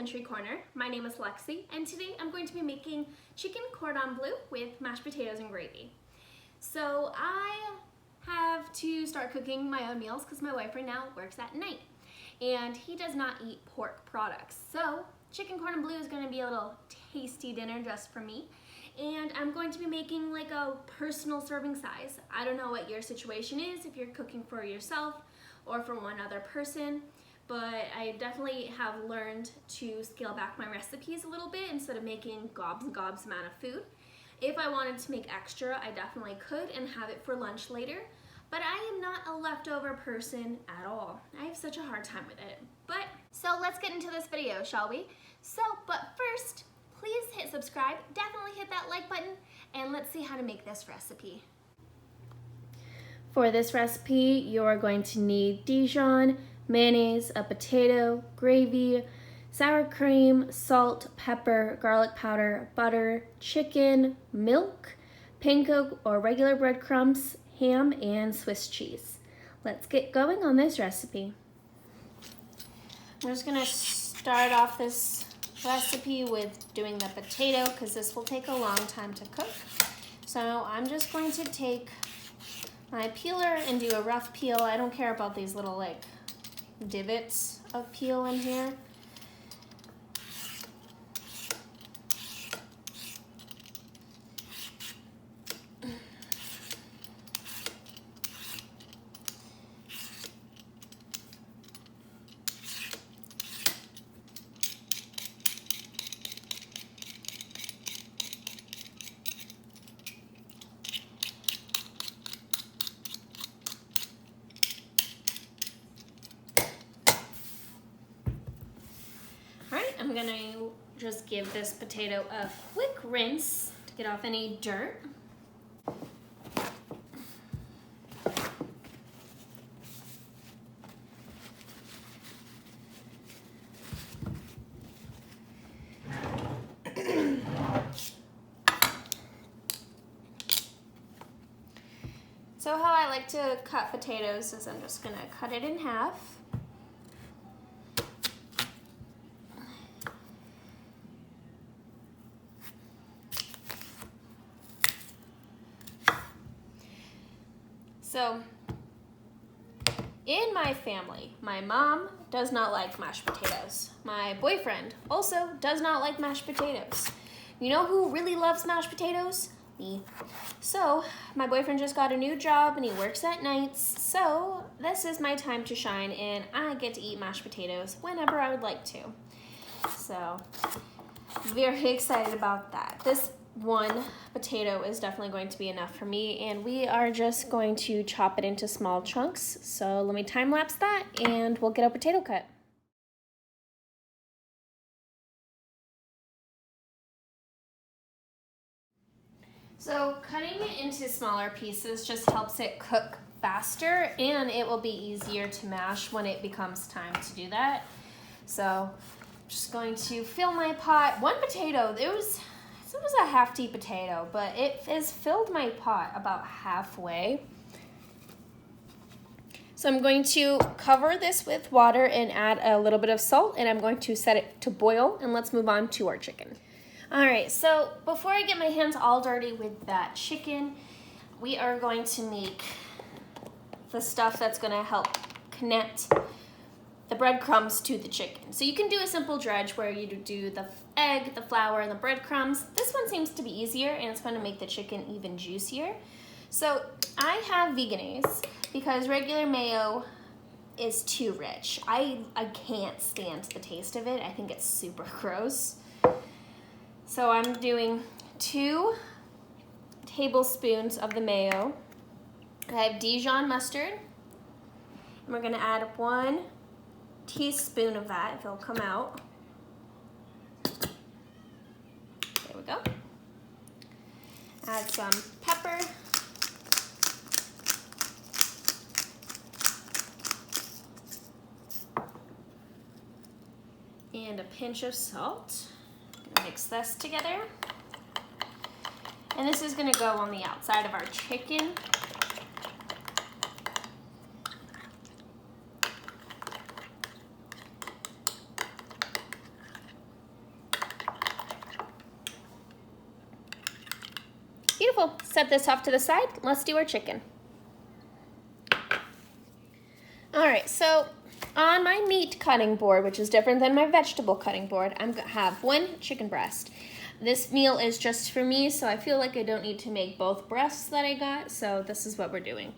Country Corner. My name is Lexi, and today I'm going to be making chicken cordon bleu with mashed potatoes and gravy. So I have to start cooking my own meals because my boyfriend now works at night, and he does not eat pork products. So chicken cordon bleu is going to be a little tasty dinner just for me, and I'm going to be making like a personal serving size. I don't know what your situation is, if you're cooking for yourself or for one other person, but I definitely have learned to scale back my recipes a little bit instead of making gobs and gobs amount of food. If I wanted to make extra, I definitely could and have it for lunch later, but I am not a leftover person at all. I have such a hard time with it. So let's get into this video, shall we? But first, please hit subscribe, definitely hit that like button, and let's see how to make this recipe. For this recipe, you're going to need Dijon, mayonnaise, a potato, gravy, sour cream, salt, pepper, garlic powder, butter, chicken, milk, panko or regular breadcrumbs, ham, and Swiss cheese. Let's get going on this recipe. I'm just gonna start off this recipe with doing the potato because this will take a long time to cook. So I'm just going to take my peeler and do a rough peel. I don't care about these little like divots of peel in here. I'm gonna just give this potato a quick rinse to get off any dirt. So how I like to cut potatoes is I'm just gonna cut it in half. So, in my family, my mom does not like mashed potatoes. My boyfriend also does not like mashed potatoes. You know who really loves mashed potatoes? Me. So, my boyfriend just got a new job and he works at nights, so this is my time to shine and I get to eat mashed potatoes whenever I would like to. So, very excited about that. This one potato is definitely going to be enough for me, and we are just going to chop it into small chunks. So let me time lapse that and we'll get our potato cut. So cutting it into smaller pieces just helps it cook faster, and it will be easier to mash when it becomes time to do that. So I'm just going to fill my pot. One potato, it was a half-tea potato, but it has filled my pot about halfway. So I'm going to cover this with water and add a little bit of salt, and I'm going to set it to boil, and let's move on to our chicken. All right, so before I get my hands all dirty with that chicken, we are going to make the stuff that's gonna help connect the breadcrumbs to the chicken. So you can do a simple dredge where you do the egg, the flour, and the breadcrumbs. This one seems to be easier, and it's going to make the chicken even juicier. So I have Vegenaise because regular mayo is too rich. I can't stand the taste of it. I think it's super gross. So I'm doing 2 tablespoons of the mayo. I have Dijon mustard, and we're going to add 1 teaspoon of that if it'll come out. There we go. Add some pepper. And a pinch of salt. Gonna mix this together. And this is gonna go on the outside of our chicken. Beautiful. Set this off to the side. Let's do our chicken. All right, so on my meat cutting board, which is different than my vegetable cutting board, I'm gonna have one chicken breast. This meal is just for me, so I feel like I don't need to make both breasts that I got, so this is what we're doing.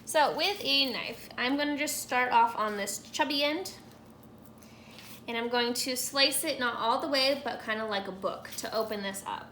So with a knife, I'm gonna just start off on this chubby end, and I'm going to slice it, not all the way, but kind of like a book to open this up.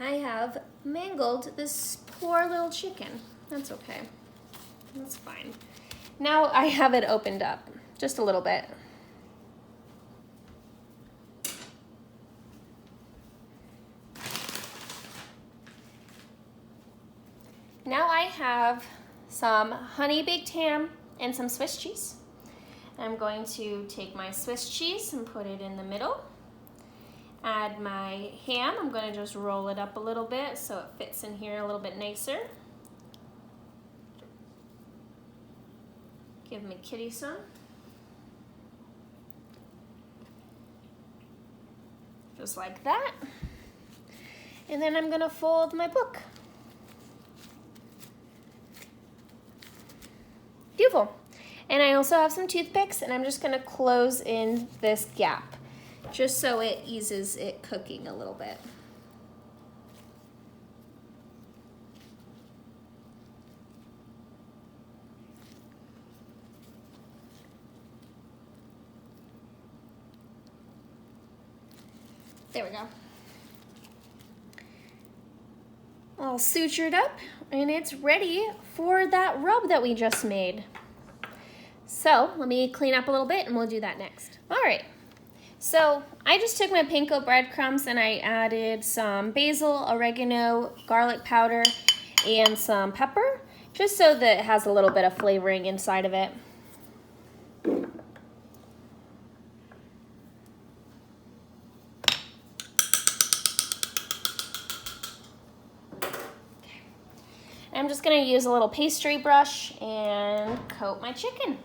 I have mangled this poor little chicken. That's okay. That's fine. Now I have it opened up just a little bit. Now I have some honey baked ham and some Swiss cheese. I'm going to take my Swiss cheese and put it in the middle. Add my ham. I'm going to just roll it up a little bit so it fits in here a little bit nicer. Give my kitty some. Just like that. And then I'm going to fold my book. Beautiful. And I also have some toothpicks, and I'm just going to close in this gap, just so it eases it cooking a little bit. There we go. All sutured up, and it's ready for that rub that we just made. So let me clean up a little bit and we'll do that next. All right. So I just took my panko breadcrumbs and I added some basil, oregano, garlic powder, and some pepper, just so that it has a little bit of flavoring inside of it. I'm just gonna use a little pastry brush and coat my chicken.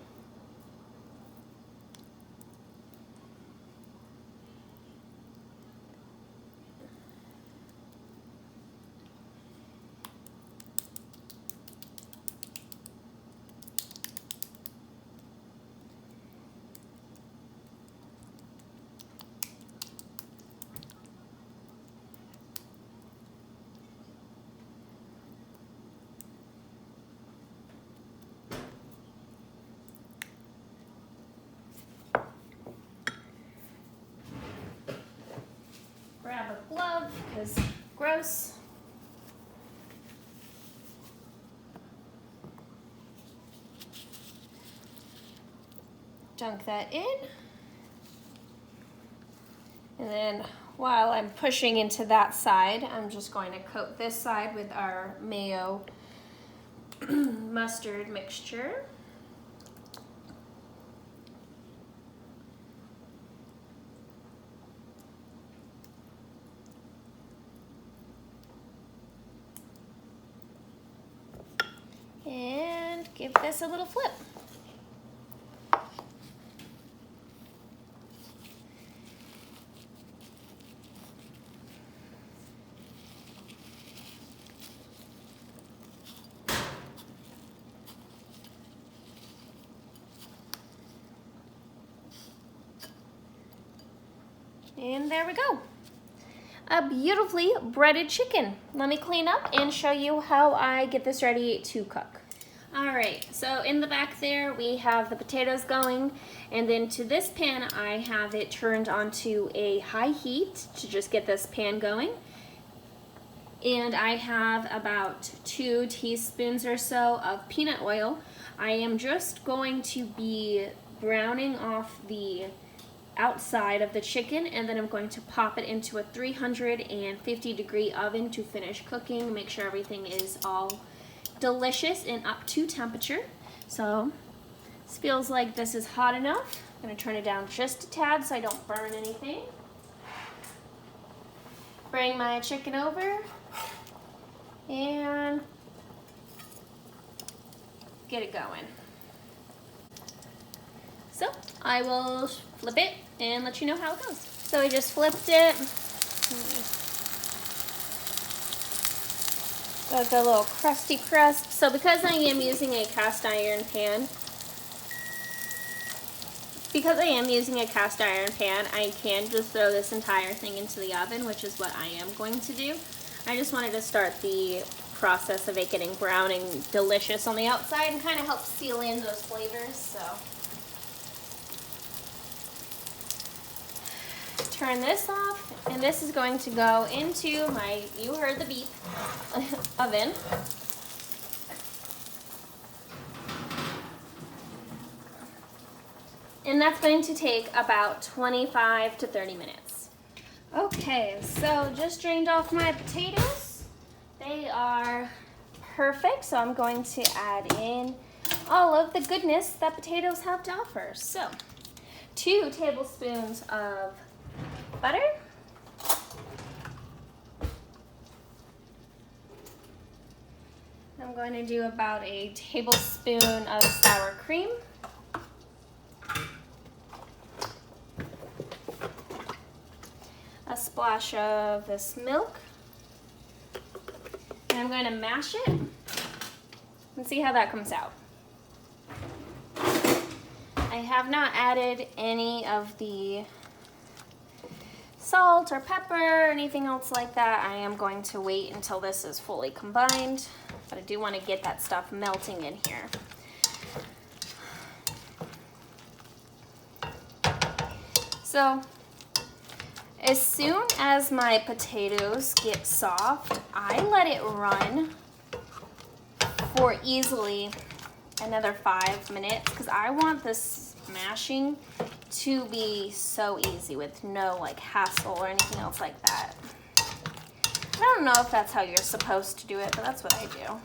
Grab a glove because gross. Dunk that in. And then while I'm pushing into that side, I'm just going to coat this side with our mayo mustard mixture. And give this a little flip. And there we go. A beautifully breaded chicken. Let me clean up and show you how I get this ready to cook. All right, so in the back there we have the potatoes going, and then to this pan I have it turned onto a high heat to just get this pan going. And I have about 2 teaspoons or so of peanut oil. I am just going to be browning off the outside of the chicken, and then I'm going to pop it into a 350-degree oven to finish cooking. Make sure everything is all delicious and up to temperature. So this feels like this is hot enough. I'm going to turn it down just a tad so I don't burn anything. bring my chicken over and get it going. So I will flip it and let you know how it goes. So I just flipped it. Got a little crusty crust. So because I am using a cast iron pan, I can just throw this entire thing into the oven, which is what I am going to do. I just wanted to start the process of it getting brown and delicious on the outside and kind of help seal in those flavors. So turn this off, and this is going to go into my, you heard the beep, oven. And that's going to take about 25 to 30 minutes. Okay, so just drained off my potatoes. They are perfect, so I'm going to add in all of the goodness that potatoes have to offer. So, 2 tablespoons of butter. I'm going to do about a tablespoon of sour cream. A splash of this milk. And I'm going to mash it and see how that comes out. I have not added any of the salt or pepper or anything else like that. I am going to wait until this is fully combined, but I do want to get that stuff melting in here. So as soon as my potatoes get soft, I let it run for easily another 5 minutes because I want this mashing to be so easy with no like hassle or anything else like that. I don't know if that's how you're supposed to do it, but that's what I do.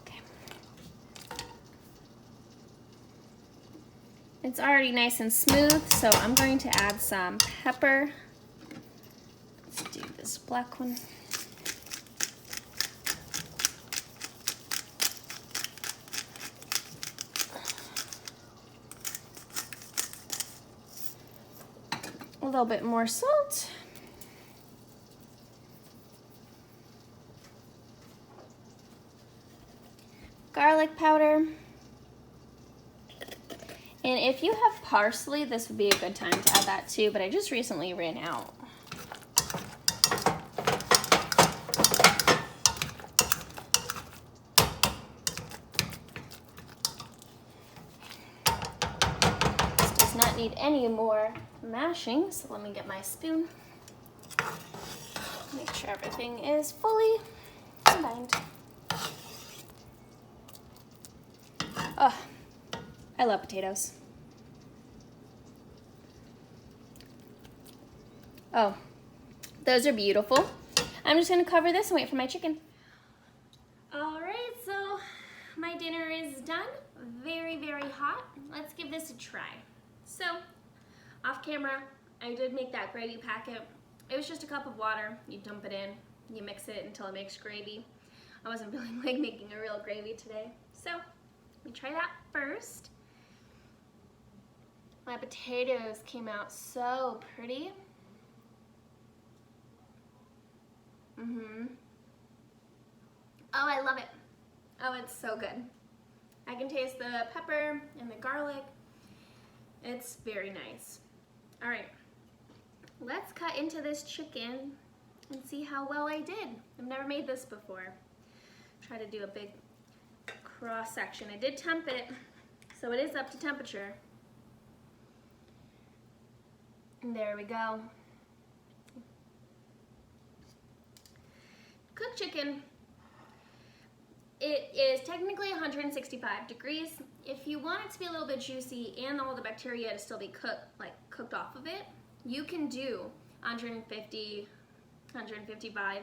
Okay. It's already nice and smooth, so I'm going to add some pepper. Let's do this black one. A little bit more salt. Garlic powder. And if you have parsley, this would be a good time to add that too, but I just recently ran out. This does not need any more mashing, so let me get my spoon. Make sure everything is fully combined. Oh, I love potatoes. Oh, those are beautiful. I'm just gonna cover this and wait for my chicken. All right, so my dinner is done. Very, very hot. Let's give this a try. So, off camera, I did make that gravy packet. It was just a cup of water. You dump it in, you mix it until it makes gravy. I wasn't feeling like making a real gravy today. So, let me try that first. My potatoes came out so pretty. Oh, I love it. Oh, it's so good. I can taste the pepper and the garlic. It's very nice. All right, let's cut into this chicken and see how well I did. I've never made this before. Try to do a big cross section. I did temp it, so it is up to temperature. And there we go. Cooked chicken. It is technically 165 degrees. If you want it to be a little bit juicy and all the bacteria to still be cooked off of it, you can do 150, 155,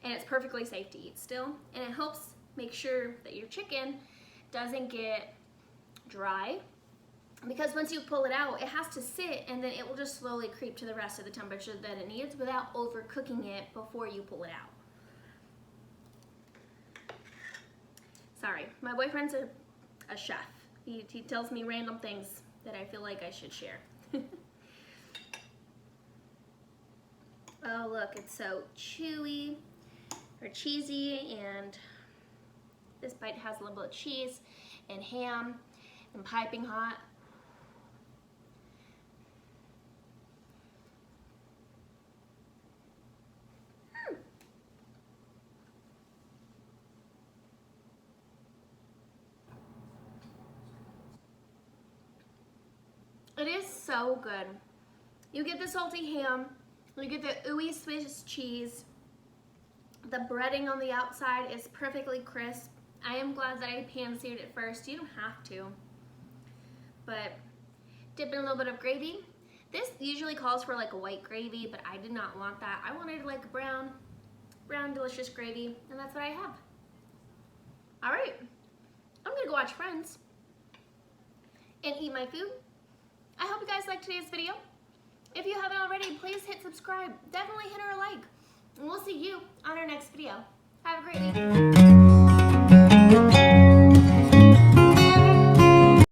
and it's perfectly safe to eat still. And it helps make sure that your chicken doesn't get dry, because once you pull it out, it has to sit and then it will just slowly creep to the rest of the temperature that it needs without overcooking it before you pull it out. Sorry, my boyfriend's a chef. He tells me random things that I feel like I should share. Oh look, it's so chewy or cheesy, and this bite has a little bit of cheese and ham and piping hot. It is so good. You get the salty ham, you get the ooey Swiss cheese, the breading on the outside is perfectly crisp. I am glad that I pan-seared it first. You don't have to, but dip in a little bit of gravy. This usually calls for like a white gravy, but I did not want that. I wanted like brown delicious gravy, and that's what I have. All right, I'm gonna go watch Friends and eat my food. I hope you guys liked today's video. If you haven't already, please hit subscribe. Definitely hit her a like. And we'll see you on our next video. Have a great week.